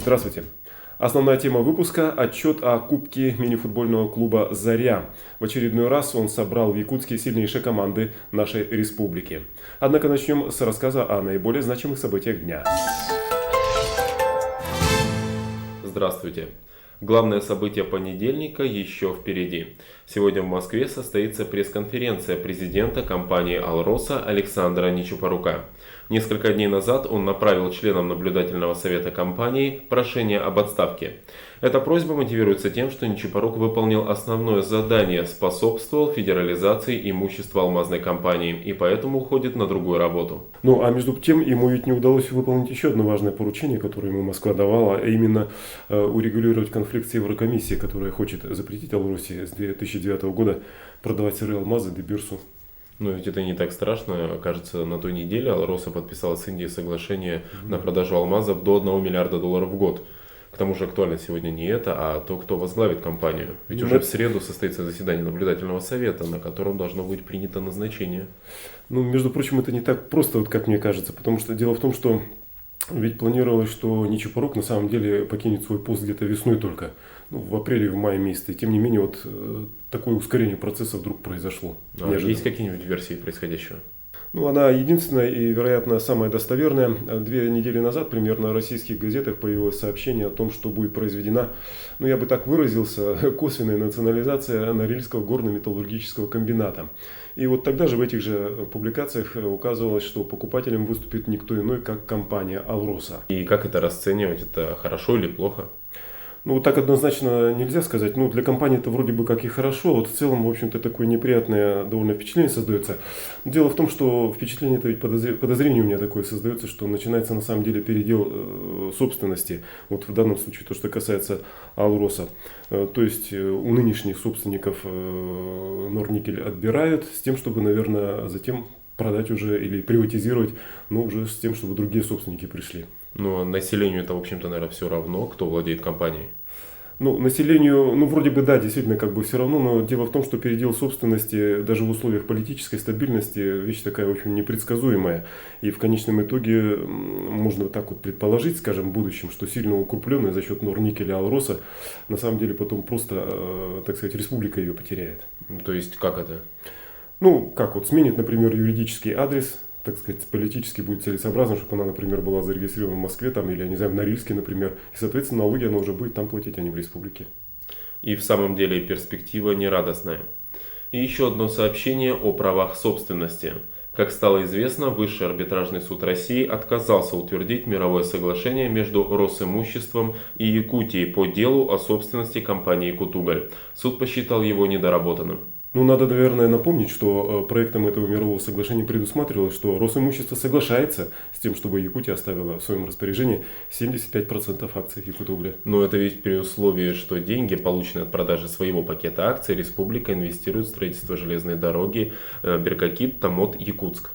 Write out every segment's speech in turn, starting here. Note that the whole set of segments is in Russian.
Здравствуйте. Основная тема выпуска – отчет о Кубке мини-футбольного клуба «Заря». В очередной раз он собрал в Якутске сильнейшие команды нашей республики. Однако начнем с рассказа о наиболее значимых событиях дня. Здравствуйте. Главное событие понедельника еще впереди. Сегодня в Москве состоится пресс-конференция президента компании «Алроса» Александра Ничипорука. Несколько дней назад он направил членам наблюдательного совета компании прошение об отставке. Эта просьба мотивируется тем, что Ничипорук выполнил основное задание, способствовал федерализации имущества алмазной компании и поэтому уходит на другую работу. Ну а между тем ему ведь не удалось выполнить еще одно важное поручение, которое ему Москва давала, а именно урегулировать конфликт с Еврокомиссией, которая хочет запретить Алросе с 2009 года продавать сырые алмазы Дебирсу. Но ведь это не так страшно. Кажется, на той неделе Алроса подписала с Индией соглашение на продажу алмазов до $1 миллиарда в год. К тому же актуально сегодня не это, а то, кто возглавит компанию. Ведь уже в среду состоится заседание наблюдательного совета, на котором должно быть принято назначение. Ну, между прочим, это не так просто, вот как мне кажется, потому что дело в том, что ведь планировалось, что Ничипорук на самом деле покинет свой пост где-то весной только, в апреле, в мае месяце. И тем не менее, вот такое ускорение процесса вдруг произошло. Есть какие-нибудь версии происходящего? Ну, она единственная и, вероятно, самая достоверная. 2 недели назад примерно в российских газетах появилось сообщение о том, что будет произведена, ну, я бы так выразился, косвенная национализация Норильского горно-металлургического комбината. И вот тогда же в этих же публикациях указывалось, что покупателем выступит никто иной, как компания «Алроса». И как это расценивать? Это хорошо или плохо? Ну, вот так однозначно нельзя сказать. Ну, для компании это вроде бы как и хорошо. Вот в целом, в общем-то, такое неприятное довольно впечатление создается. Дело в том, что впечатление, это ведь подозрение у меня такое создается, что начинается на самом деле передел собственности. Вот в данном случае то, что касается Алроса. То есть у нынешних собственников Норникель отбирают с тем, чтобы, наверное, затем продать уже или приватизировать, но уже с тем, чтобы другие собственники пришли. Ну, населению это, в общем-то, наверное, все равно, кто владеет компанией. Ну, населению, ну, вроде бы, да, действительно, как бы все равно, но дело в том, что передел собственности даже в условиях политической стабильности вещь такая очень непредсказуемая. И в конечном итоге можно так вот предположить, скажем, в будущем, что сильно укрупленная за счет Норникеля Алроса, на самом деле потом просто, так сказать, республика ее потеряет. То есть, как это? Ну, как вот сменит, например, юридический адрес, так сказать, политически будет целесообразно, чтобы она, например, была зарегистрирована в Москве, там, или, я не знаю, в Норильске, например. И, соответственно, налоги она уже будет там платить, а не в республике. И в самом деле перспектива нерадостная. И еще одно сообщение о правах собственности. Как стало известно, Высший арбитражный суд России отказался утвердить мировое соглашение между Росимуществом и Якутией по делу о собственности компании «Якутуголь». Суд посчитал его недоработанным. Ну, надо, наверное, напомнить, что проектом этого мирового соглашения предусматривалось, что Росимущество соглашается с тем, чтобы Якутия оставила в своем распоряжении 75% акций Якутугля. Но это ведь при условии, что деньги, полученные от продажи своего пакета акций, республика инвестирует в строительство железной дороги Беркакит-Томот-Якутск.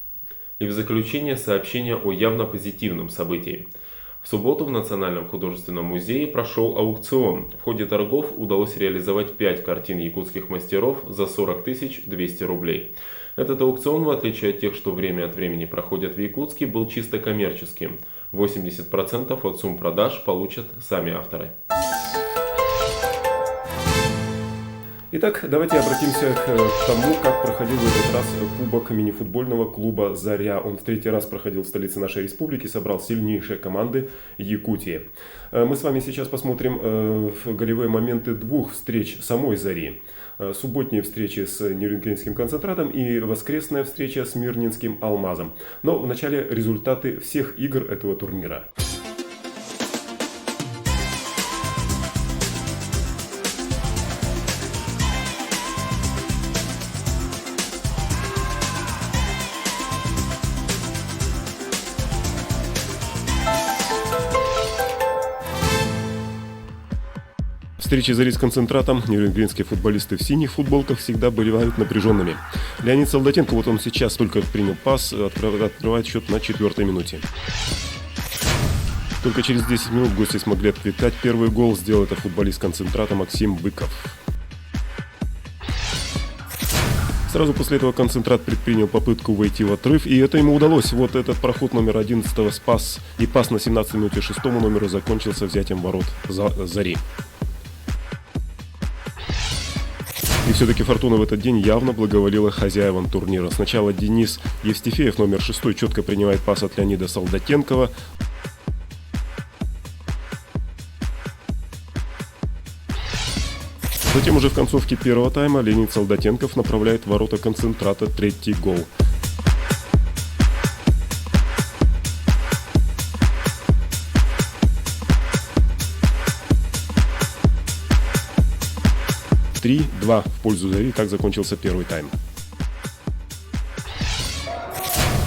И в заключение сообщение о явно позитивном событии. В субботу в Национальном художественном музее прошел аукцион. В ходе торгов удалось реализовать 5 картин якутских мастеров за 40 200 рублей. Этот аукцион, в отличие от тех, что время от времени проходят в Якутске, был чисто коммерческим. 80% от сумм продаж получат сами авторы. Итак, давайте обратимся к тому, как проходил в этот раз кубок мини-футбольного клуба «Заря». Он в 3-й раз проходил в столице нашей республики, собрал сильнейшие команды Якутии. Мы с вами сейчас посмотрим голевые моменты 2 встреч самой «Зари». Субботние встречи с Нерюнгринским концентратом и воскресная встреча с Мирнинским алмазом. Но вначале результаты всех игр этого турнира. Встречи «Зари» с концентратом нерюнгринские футболисты в синих футболках всегда бывают напряженными. Леонид Солдатенко, вот он сейчас только принял пас, открывает счет на 4-й минуте. Только через 10 минут гости смогли отвлекать первый гол, сделал это футболист концентрата Максим Быков. Сразу после этого «Концентрат» предпринял попытку войти в отрыв, и это ему удалось. Вот этот проход номер 11-го спас, и пас на 17-й минуте 6-му номеру закончился взятием ворот «Зари». И все-таки «Фортуна» в этот день явно благоволила хозяевам турнира. Сначала Денис Евстифеев, номер 6, четко принимает пас от Леонида Солдатенкова. Затем уже в концовке первого тайма Леонид Солдатенков направляет в ворота «Концентрата» третий гол. «3-2» в пользу «Зари». Так закончился первый тайм.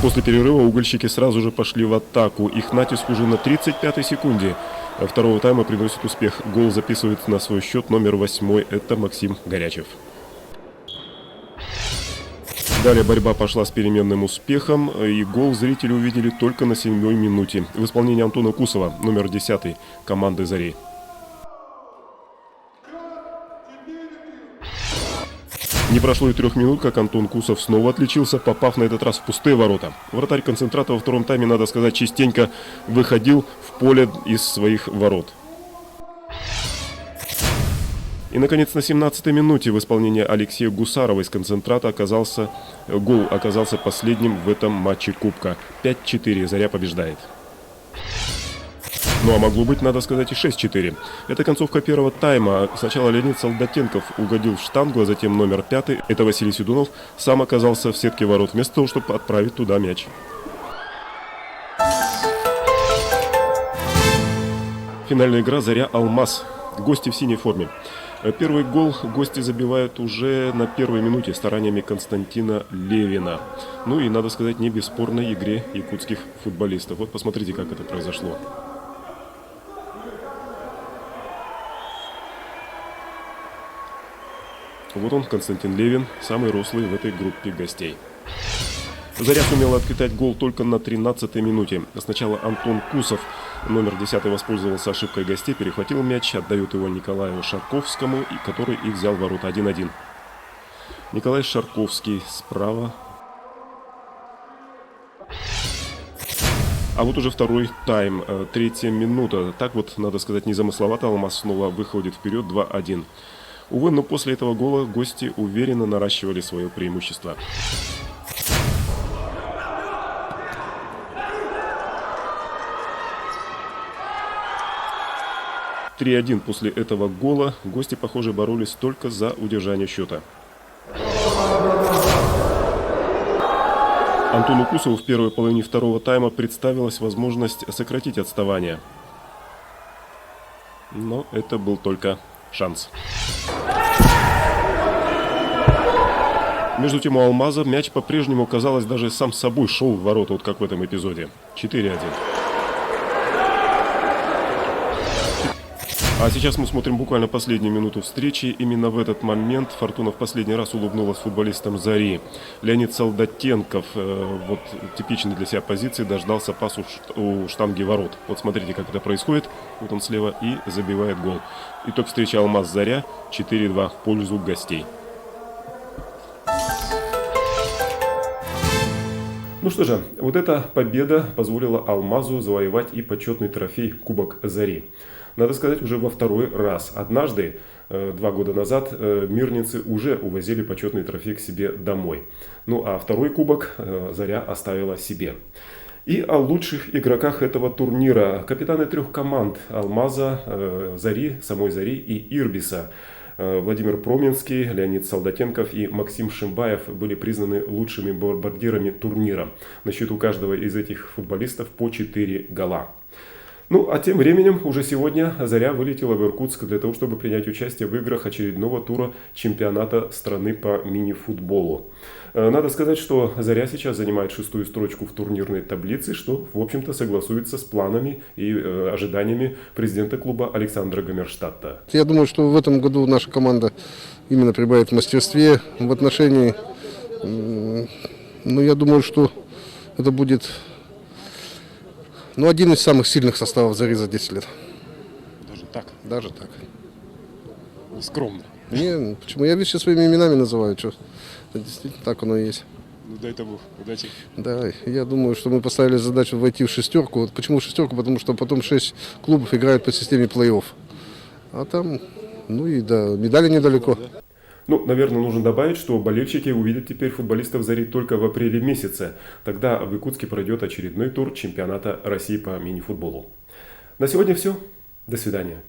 После перерыва угольщики сразу же пошли в атаку. Их натиск уже на 35-й секунде второго тайма приносит успех. Гол записывает на свой счет номер 8. Это Максим Горячев. Далее борьба пошла с переменным успехом, и гол зрители увидели только на 7-й минуте в исполнении Антона Кусова, номер 10 команды «Зари». Не прошло и 3 минут, как Антон Кусов снова отличился, попав на этот раз в пустые ворота. Вратарь «Концентрата» во втором тайме, надо сказать, частенько выходил в поле из своих ворот. И, наконец, на 17-й минуте в исполнении Алексея Гусарова из «Концентрата» гол оказался последним в этом матче Кубка. 5-4, «Заря» побеждает. Ну а могло быть, надо сказать, и 6-4. Это концовка первого тайма. Сначала Леонид Солдатенков угодил в штангу, а затем номер 5, это Василий Седунов, сам оказался в сетке ворот, вместо того, чтобы отправить туда мяч. Финальная игра «Заря-Алмаз». Гости в синей форме. Первый гол гости забивают уже на первой минуте стараниями Константина Левина. Ну и, надо сказать, не бесспорной игре якутских футболистов. Вот посмотрите, как это произошло. Вот он, Константин Левин, самый рослый в этой группе гостей. «Заря» сумела открыть гол только на 13-й минуте. Сначала Антон Кусов, номер 10, воспользовался ошибкой гостей, перехватил мяч, отдает его Николаю Шарковскому, который и взял ворота 1-1. Николай Шарковский справа. А вот уже второй тайм, 3-я минута. Так вот, надо сказать, незамысловато «Алмаз» снова выходит вперед 2-1. Увы, но после этого гола гости уверенно наращивали свое преимущество. После этого гола гости, похоже, боролись только за удержание счета. Антону Кусову в первой половине второго тайма представилась возможность сократить отставание. Но это был только шанс. Между тем у «Алмаза» мяч по-прежнему, казалось, даже сам собой шел в ворота, вот как в этом эпизоде. 4-1. А сейчас мы смотрим буквально последнюю минуту встречи. Именно в этот момент «Фортуна» в последний раз улыбнулась футболистам «Зари». Леонид Солдатенков, вот типичный для себя позиции, дождался пас у штанги ворот. Вот смотрите, как это происходит. Вот он слева и забивает гол. Итог встречи «Алмаз-Заря» 4-2 в пользу гостей. Ну что же, вот эта победа позволила «Алмазу» завоевать и почетный трофей Кубок «Зари». Надо сказать, уже во второй раз. Однажды, 2 года назад, мирницы уже увозили почетный трофей к себе домой. Ну а второй кубок «Заря» оставила себе. И о лучших игроках этого турнира. Капитаны 3 команд «Алмаза», «Зари», самой «Зари» и «Ирбиса». Владимир Проминский, Леонид Солдатенков и Максим Шимбаев были признаны лучшими бомбардирами турнира. На счету каждого из этих футболистов по 4 гола. Ну, а тем временем уже сегодня «Заря» вылетела в Иркутск для того, чтобы принять участие в играх очередного тура чемпионата страны по мини-футболу. Надо сказать, что «Заря» сейчас занимает 6-ю строчку в турнирной таблице, что, в общем-то, согласуется с планами и ожиданиями президента клуба Александра Гомерштадта. Я думаю, что в этом году наша команда именно прибавит в мастерстве в отношении. Но я думаю, что это будет один из самых сильных составов «Зари» за 10 лет. Даже так? Даже так. Скромно. Не, почему? Я вещи своими именами называю. Что? Действительно, так оно и есть. Ну дай Бог, удачи. Да, я думаю, что мы поставили задачу войти в шестерку. Вот почему шестерку? Потому что потом 6 клубов играют по системе плей-офф. А там, ну и до медали недалеко. Ну, наверное, нужно добавить, что болельщики увидят теперь футболистов «Зари» только в апреле месяце. Тогда в Якутске пройдет очередной тур чемпионата России по мини-футболу. На сегодня все. До свидания.